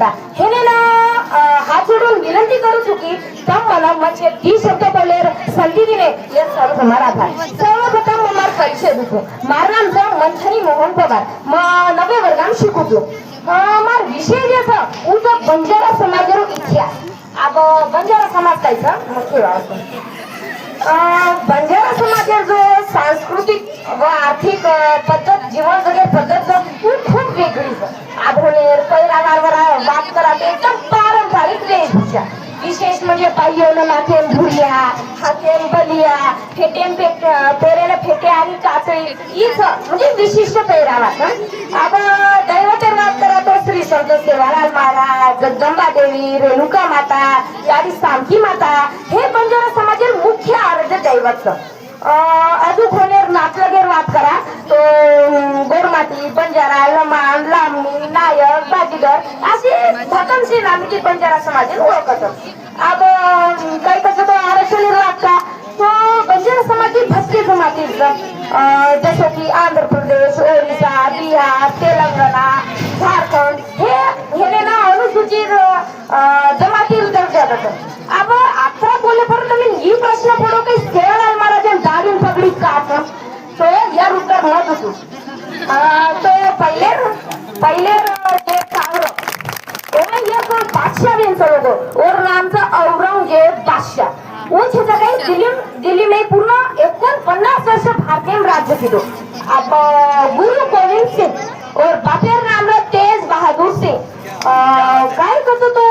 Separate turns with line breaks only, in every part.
होता हेने ना हात जोडून विनंती करू चुकी तम मला म्हणजे 20 शब्द बोले संधी दिले हे सर्व हमारा था सर्वप्रथम हमार परिचय देतो मार नामचा मंथनी मोहन पवार मग 9व्या वर्गात शिकवतो मार विषय जे था उचा बंजारा समाजारो इतिहास अब बंजारा समाज कायचा बंजारा समाज जो सांस्कृतिक व आर्थिक पद्धत जीवन जगे पद्धत खूप वेगळी आधुनिक पहिरावावर बात करा ते एकदम पारंपरिक वेशभूषा विशेष म्हणजे पाययोनं नाथेन भुरिया हातेन बलिया फेटेन पेरेन फेटे आणि कातळी हीच म्हणजे विशिष्ट पेहरावा अब दैवतेर बात करा तो श्री संत सेवालाल महाराज जगदंबा देवी रेणुका माता यादी सामकी माता हे बंजारा समाजातील मुख्य आराध्य दैवत अजून होणार नाचलगेर बात करा तो गोरमाटी बंजारा लमाण लामणी नायक बाजीगर असे भटनशी नामची बंजारा समाजातील ओळखत अब काही कसं तो आरक्षण लागता तो बंजारा समाजातील भटके जमाती जसं की आंध्र प्रदेश ओरिसा बिहार तेलंगणा झारखंड हे ना अनुसूचित जमातील दर्जा जातात अब आता बोलेपर्यंत मी ही प्रश्न पडो की सेवालाल महाराज दाढी पगडी का तो या उत्तर मत होतो तो पहिले जे कांग्र एक बादशाह भी लोगो और नाम था औरंगजेब बादशाह उन क्षेत्र काही दिल्ली में पूर्ण 49 वर्ष भारतीय राज्य किदो अब गुरु गोविंद सिंह और बापेर नाम तेज बहादुर सिंह काय करतो तो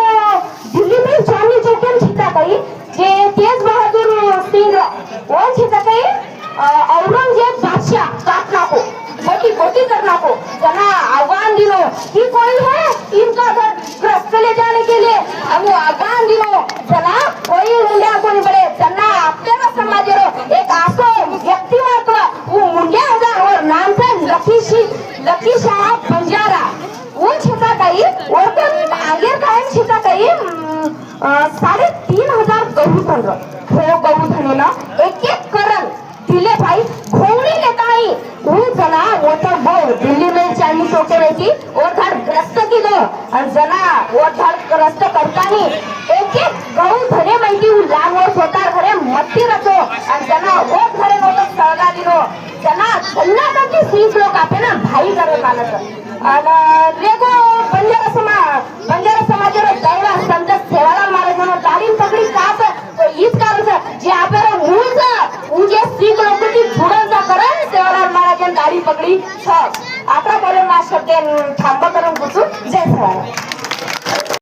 दिल्ली में चांदनी चौक छिता काही जे तेज बहादुर सिंह वो छिता काही औरंगजेब बादशाह काटना को मोटी करना को जना आह्वान दिलो कि कोई है इनका घर ग्रस्त ले जाने के लिए हम आह्वान दिलो जना कोई मुंड्या कोणी बड़े जना आपल्या समाजेरो एक आसो व्यक्तिमत्व वो मुंड्या होगा और नाम था लकी शाह बंजारा वो छिता काही और तो आगे काय छिता काही 3,500 गौधन हो गौधन ना एक करण दिले भाई घोड़ी लेता ही वो जना वो तो वो दिल्ली में चांदनी चौक रहती और घर ग्रस्त की दो और जना वो घर ग्रस्त करता नहीं एक गहू धरे माहिती लांब और स्वतः घरे मत्ती रखो और जना वो घरे वो तो सळगा दिलो जना जन्ना की सीख लोग आपे ना भाई करे मानत और रेगो बंजारा समाजरो दैवा संत सेवालाल महाराजांनो दाढी पगडी काप तो इस कारण से जे आपल्याला मूळचा उजे सीख लोकांची जुडणचा करण सेवालाल महाराजांनी दाढी पगडी छ आता बोले ना शब्द थांबा करून गुचू